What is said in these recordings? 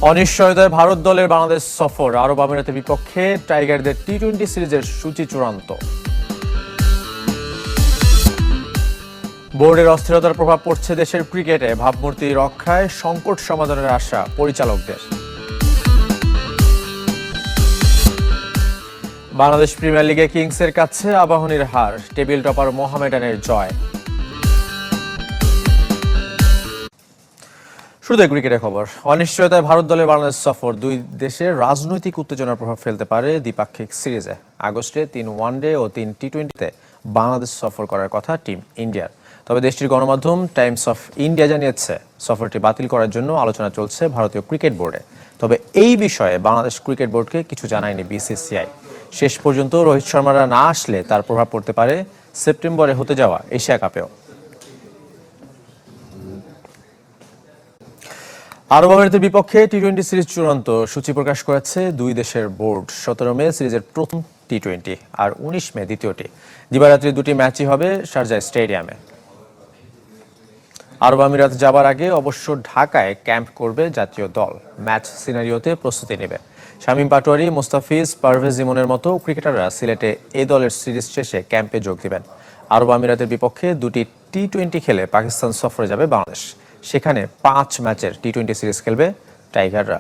অনিশ্চয়তায় ভারত দলের বাংলাদেশ সফর, আরব আমিরাতের বিপক্ষে টাইগারদের টি-20 সিরিজের সূচি চূড়ান্ত। বোর্ডের অস্থিরতার প্রভাব পড়ছে দেশের ক্রিকেটে, ভাবমূর্তি রক্ষায় সংকট সমাধানের আশা পরিচালকদের। বাংলাদেশ প্রিমিয়ার লিগে কিংসের কাছে আবাহনীর হার, টেবিল টপার মোহামেডানের জয়। শুরুতে ক্রিকেটের খবর। অনিশ্চয়তায় ভারত দলের বাংলাদেশ সফর, দুই দেশের রাজনৈতিক উত্তেজনার প্রভাব ফেলতে পারে দ্বিপাক্ষিক সিরিজে। আগস্টে 3 ওয়ানডে ও 3 টি-20তে বাংলাদেশ সফর করার কথা টিম ইন্ডিয়ার। তবে দেশটির গণমাধ্যম টাইমস অফ ইন্ডিয়া জানিয়েছে, সফরটি বাতিল করার জন্য আলোচনা চলছে ভারতীয় ক্রিকেট বোর্ডে। তবে এই বিষয়ে বাংলাদেশ ক্রিকেট বোর্ডকে কিছু জানায়নি বিসিসিআই। শেষ পর্যন্ত রোহিত শর্মারা না আসলে তার প্রভাব পড়তে পারে সেপ্টেম্বরে হতে যাওয়া এশিয়া কাপেও। আরব আমিরাতের বিপক্ষে টি-20 সিরিজ চূড়ান্ত, সূচি প্রকাশ করেছে দুই দেশের বোর্ড। 17 মে সিরিজের প্রথম টি-20 আর 19 মে দ্বিতীয়টি। দিবারাত্রি দুটি ম্যাচই হবে শারজাহ স্টেডিয়ামে। আরব আমিরাত যাবার আগে অবশ্য ঢাকায় ক্যাম্প করবে জাতীয় দল, ম্যাচ সিনারিওতে প্রস্তুতি নেবে। শামীম পাটোয়ারি, মোস্তাফিজ, পারভেজ ইমনের মতো ক্রিকেটাররা সিলেটে এ দলের সিরিজ শেষে ক্যাম্পে যোগ দিবেন। আরব আমিরাতের বিপক্ষে দুটি টি-20 খেলে পাকিস্তান সফরে যাবে বাংলাদেশ। সেখানে 5 ম্যাচের টি-20 সিরিজ খেলবে টাইগাররা।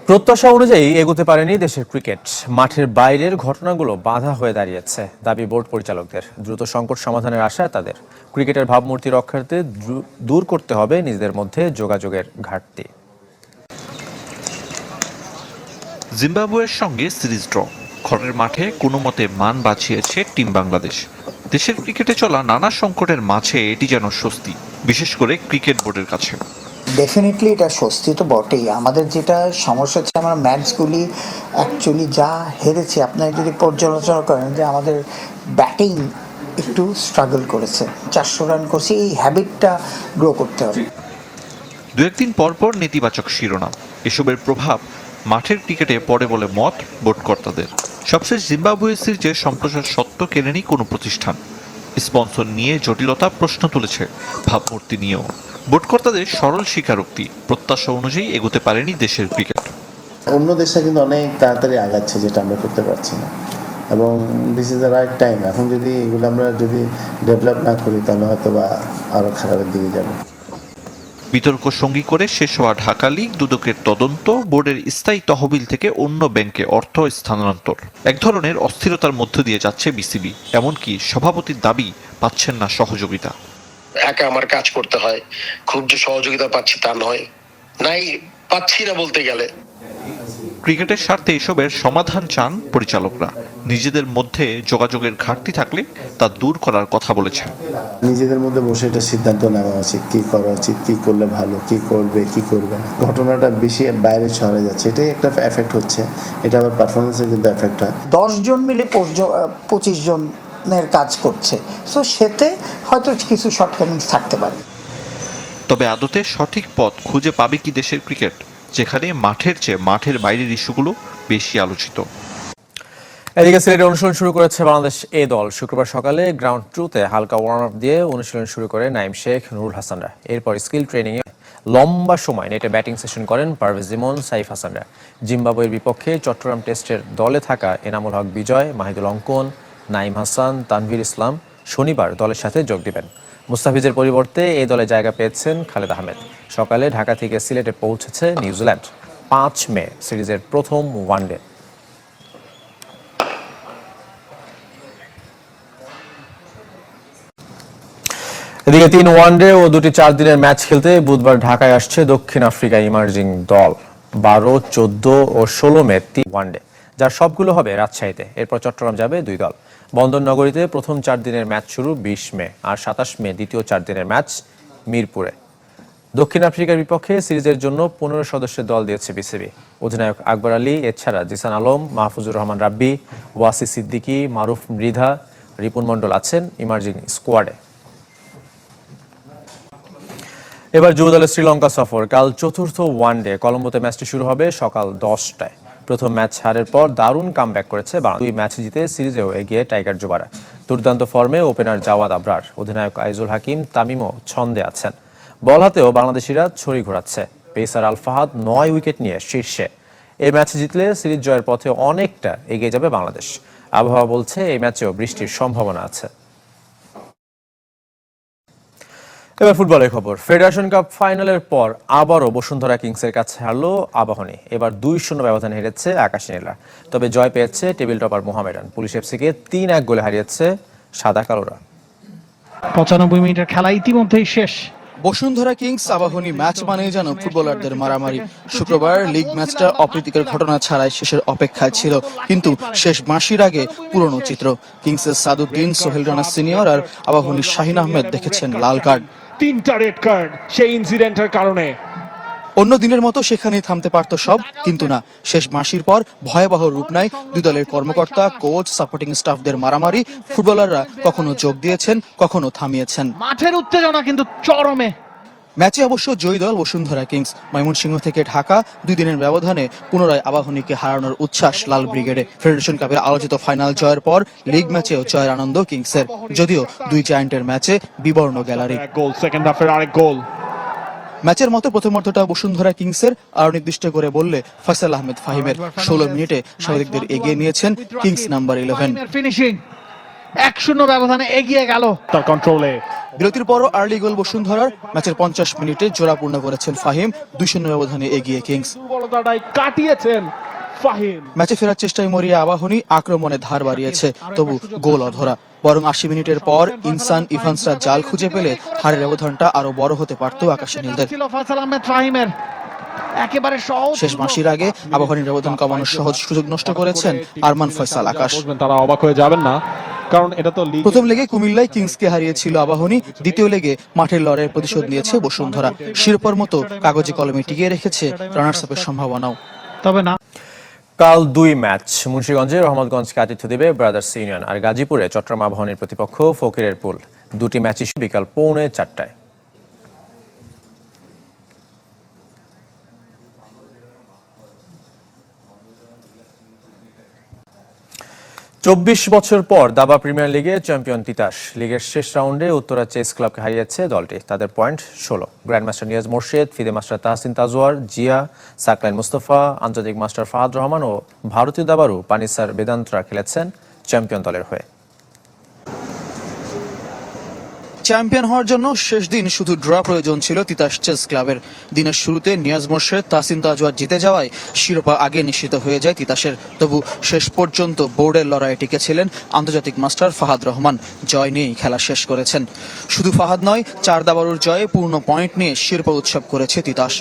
প্রত্যাশা অনুযায়ী এগোতে পারেনি দেশের ক্রিকেট। মাঠের বাইরের ঘটনাগুলো বাধা হয়ে দাঁড়িয়েছে, দাবি বোর্ড পরিচালকদের। দ্রুত সংকট সমাধানের আশা তাদের। ক্রিকেটের ভাবমূর্তি রক্ষার্থে দূর করতে হবে নিজেদের মধ্যে যোগাযোগের ঘাটতি। জিম্বাবুয়ের সঙ্গে সিরিজ ড্র, ঘরের মাঠে কোনো মতে মান বাঁচিয়েছে টিম বাংলাদেশ। দেশের ক্রিকেটে চলা নানা সংকটের মাঝে এটি যেন স্বস্তি, বিশেষ করে ক্রিকেট বোর্ডের কাছে। ডেফিনেটলি এটা স্বস্তি তো বটেই। আমাদের যেটা সমস্যা হচ্ছে, আমরা ম্যাচগুলি অ্যাকচুয়ালি যা হেরেছি, আপনারা যদি পর্যালোচনা করেন যে আমাদের ব্যাটিং একটু স্ট্রাগল করেছে। 400 রান করছি, এই হ্যাবিটটা গ্রো করতে হবে। দু একদিন পরপর নেতিবাচক শিরোনাম, এসবের প্রভাব মাঠের ক্রিকেটে পড়ে বলে মত বোর্ড কর্তাদের। সবশেষ জিম্বাবুয়ে সিরিজে সম্প্রচার সত্ত্ব কেনেনি কোনো প্রতিষ্ঠান। স্পন্সর নিয়ে জটিলতা প্রশ্ন তুলেছে, ভাবমূর্তি নিয়েও। বোর্ড কর্তাদের সরল স্বীকারোক্তি, প্রত্যাশা অনুযায়ী এগোতে পারেনি দেশের ক্রিকেট। অন্য দেশে কিন্তু অনেক তাড়াতাড়ি আগাচ্ছে, যেটা আমরা করতে পারছি না, এবং this is the right time. এখন যদি এগুলো আমরা ডেভেলপ না করি, তাহলে হয়তো বা আরও খারাপের দিকে যাবে। বিতর্ক সঙ্গী করে শেষ হওয়া ঢাকা লিগ দুদকের তদন্ত, বোর্ডের স্থায়ী তহবিল থেকে অন্য ব্যাংকে অর্থ স্থানান্তর, এক ধরনের অস্থিরতার মধ্য দিয়ে যাচ্ছে বিসিবি। এমনকি সভাপতির দাবি পাচ্ছেন না সহযোগিতা। একা আমার কাজ করতে হয়, খুব যে সহযোগিতা পাচ্ছি তা নয়, নাই পাচ্ছি না বলতে গেলে। ক্রিকেটের স্বার্থে এসবের সমাধান চান পরিচালকরা। নিজেদের মধ্যে যোগাযোগের ঘাটতি থাকলে তা দূর করার কথা বলেছেন। নিজেদের মধ্যে বসে এটা সিদ্ধান্ত নেওয়া উচিত, কী করা উচিত, কী করলে ভালো, কী করবে কী করবে না। ঘটনাটা বেশি বাইরে ছড়ে যাচ্ছে, এটাই একটা এফেক্ট হচ্ছে। এটা আবার পারফরমেন্সের কিন্তু এফেক্ট হয়। 10 জন মিলে 25 জনের কাজ করছে, সো সেতে হয়তো কিছু শর্টকামিংস থাকতে পারে। তবে আদতে সঠিক পথ খুঁজে পাবে কি দেশের ক্রিকেট, যেখানে মাঠের চেয়ে মাঠের বাইরের ইস্যুগুলো বেশি আলোচিত? এদিকে সিলেটে অনুশীলন শুরু করেছে বাংলাদেশ এ দল। শুক্রবার সকালে গ্রাউন্ড ট্রুতে হালকা ওয়ার্ম আপ দিয়ে অনুশীলন শুরু করে নাইম শেখ, নুরুল হাসানরা। এরপর স্কিল ট্রেনিংয়ে লম্বা সময় নেটে ব্যাটিং সেশন করেন পারভেজ ইমন, সাইফ হাসানরা। জিম্বাবুয়ের বিপক্ষে চট্টগ্রাম টেস্টের দলে থাকা এনামুল হক বিজয়, মাহিদুল অঙ্কন, নাইম হাসান, তানভীর ইসলাম শনিবার দলের সাথে যোগ দিবেন। মুস্তাফিজের পরিবর্তে এই দলে জায়গা পেয়েছেন খালেদ আহমেদ। সকালে ঢাকা থেকে সিলেটে পৌঁছেছে নিউজিল্যান্ড। 5 মে সিরিজের প্রথম ওয়ানডে। এদিকে 3 ওয়ানডে ও 2টি 4 দিনের ম্যাচ খেলতে বুধবার ঢাকায় আসছে দক্ষিণ আফ্রিকা ইমার্জিং দল। 12, 14 ও 16 মে 3 ওয়ানডে, যার সবগুলো হবে রাজশাহীতে। এরপর চট্টগ্রাম যাবে 2 দল। বন্দরনগরীতে প্রথম 4 দিনের ম্যাচ শুরু 20 মে, আর 27 মে দ্বিতীয় 4 দিনের ম্যাচ মিরপুরে। দক্ষিণ আফ্রিকার বিপক্ষে সিরিজের জন্য 15 সদস্যের দল দিয়েছে বিসিবি। অধিনায়ক আকবর আলী, এছাড়া জিসান আলম, মাহফুজুর রহমান রাব্বি, ওয়াসি সিদ্দিকী, মারুফ মৃধা, রিপুন মণ্ডল আছেন ইমার্জিং স্কোয়াডে। এবার যুব দলের শ্রীলঙ্কা সফর। কাল চতুর্থ ওয়ানডে। কলম্বোতে ম্যাচটি শুরু হবে সকাল 10টায়। প্রথম ম্যাচ হারের পর দারুণ কামব্যাক করেছে বাংলাদেশ। 2 ম্যাচ জিতে সিরিজেও এগিয়ে টাইগার যুবারা। দুর্দান্ত ফর্মে ওপেনার জাওয়াদ আবরার, অধিনায়ক আইজুল হাকিম তামিমও ছন্দে আছেন। বল হাতেও বাংলাদেশিরা ছড়ি ঘোরাচ্ছে। পেসার আল ফাহাদ 9 উইকেট নিয়ে শীর্ষে। এই ম্যাচ জিতলে সিরিজ জয়ের পথে অনেকটা এগিয়ে যাবে বাংলাদেশ। আবহাওয়া বলছে এই ম্যাচেও বৃষ্টির সম্ভাবনা আছে। এবার ফুটবলের খবর। ফেডারেশন কাপ ফাইনালের পর আবারও বসুন্ধরা কিংসের কাছে হারলো আবাহনী। এবার 2-0 ব্যবধানে হেরেছে আকাশী নীলা। তবে জয় পেয়েছে টেবিল টপার মোহামেডান। পুলিশ এফসিকে 3-1 গোলে হারিয়েছে সাদা কালোরা। 95 মিনিটের খেলা ইতিমধ্যেই শেষ। বসুন্ধরা কিংস আবাহনী ম্যাচ মানেই যেন ফুটবলারদের মারামারি। শুক্রবার লিগ ম্যাচটা অপ্রীতিকর ঘটনা ছাড়াই শেষের অপেক্ষায় ছিল, কিন্তু শেষ বাঁশির আগে পুরনো চিত্র। কিংসের সাদুদ্দিন, সোহেল রানা সিনিয়র আর আবাহনীর শাহিন আহমেদ দেখেছেন লাল কার্ড। 3টা রেড কার্ড সেই ইনসিডেন্টের কারণে। অন্য দিনের মতো সেখানেই থামতে পারত সব, কিন্তু না। শেষ বাঁশির পর ভয়াবহ রূপ নেয় দুই দলের কর্মকর্তা, কোচ, সাপোর্টিং স্টাফদের মারামারি। ফুটবলাররা কখনো যোগ দিয়েছেন, কখনো থামিয়েছেন। মাঠের উত্তেজনা কিন্তু চরমে। ম্যাচে অবশ্য জয়ী দল বসুন্ধরা কিংস। ময়মনসিংহ থেকে ঢাকা 2 দিনের ব্যবধানে পুনরায় আবাহনীকে হারানোর উচ্ছ্বাস লাল ব্রিগেডে। ফেডারেশন কাপের আলোচিত ফাইনাল জয়ের পর লিগ ম্যাচেও জয়ের আনন্দ কিংসের, যদিও 2 জায়ান্টের ম্যাচে বিবর্ণ গ্যালারি। গোল, সেকেন্ড হাফের আরেক গোল। ম্যাচের মতো প্রথমার্ধটা বসুন্ধরা কিংসের, আর নির্দিষ্ট করে বললে ফয়সাল আহমেদ ফাহিমের। 16 মিনিটে স্বাগতিকদের এগিয়ে নিয়েছেন কিংস নাম্বার 11। ফিনিশিং 1-0 ব্যবধানে এগিয়ে গেল তার কন্ট্রোলে। বিরতির পরও আর্লি গোল বসুন্ধরার। ম্যাচের 50 মিনিটে জোড়া পূর্ণ করেছেন ফাহিম। 2-0 ব্যবধানে এগিয়ে কিংস। দুর্বলতাটাই কাটিয়েছেন ফাহিম। ম্যাচে ফেরার চেষ্টায় মরিয়া আবাহনী আক্রমণে ধার বাড়িয়েছে, তবু গোল অধরা। বরং 80 মিনিটের পর ইনসান ইভান্সরা জাল খুঁজে পেলে হারের ব্যবধানটা আরো বড় হতে পারত আকাশী নীলদের। ছিল ফয়সাল আহমেদ ফাহিমের একেবারে সহজ। শেষ বাঁশির আগে আবাহনীর ব্যবধান কমানোর সহজ সুযোগ নষ্ট করেছেন আরমান ফয়সাল আকাশ। তারা অবাক হয়ে যাবেন না, কারণ এটা তো লিগ। প্রথম লেগে কুমিল্লায় কিংসকে হারিয়েছিল আবাহনী। দ্বিতীয় লেগে মাঠের লড়াইয়ের প্রতিশোধ নিয়েছে বসুন্ধরা। শিরোপার মতো কাগজে কলমে টিকিয়ে রেখেছে রানার্স আপের সম্ভাবনাও। তবে না, কাল 2 ম্যাচ। মুন্সিগঞ্জে রহমতগঞ্জকে আতিথ্য দেবে ব্রাদার্স ইউনিয়ন, আর গাজীপুরে চট্টগ্রাম আবাহনীর প্রতিপক্ষ ফকিরের পুল। 2টি ম্যাচই বিকাল 3:45। 24 বছর পর দাবা প্রিমিয়ার লিগে চ্যাম্পিয়ন তিতাস। লিগের শেষ রাউন্ডে উত্তরা চেস ক্লাবকে হারিয়েছে দলটি। তাদের point 16। Grandmaster Niaz Morshed, FIDE master Tahsin Tajwar, Zia, Saqlain Mustafa, আন্তর্জাতিক মাস্টার ফাহাদ রহমান ও ভারতীয় দাবারু পানিসার বেদান্তরা খেলেছেন চ্যাম্পিয়ন দলের হয়ে। চ্যাম্পিয়ন হওয়ার জন্য শেষ দিন শুধু ড্র প্রয়োজন ছিল তিতাস চেস ক্লাবের। দিনের শুরুতে নিয়াজ মোর্শেদ, তাহসিন তাজওয়ার জিতে যাওয়ায় শিরোপা আগে নিশ্চিত হয়ে যায় তিতাসের। তবু শেষ পর্যন্ত বোর্ডের লড়াইয়ে টিকেছিলেন আন্তর্জাতিক মাস্টার ফাহাদ রহমান। জয় নিয়েই খেলা শেষ করেছেন। শুধু ফাহাদ নয়, 4 দাবারুর জয়ে পূর্ণ পয়েন্ট নিয়ে শিরোপা উৎসব করেছে তিতাস।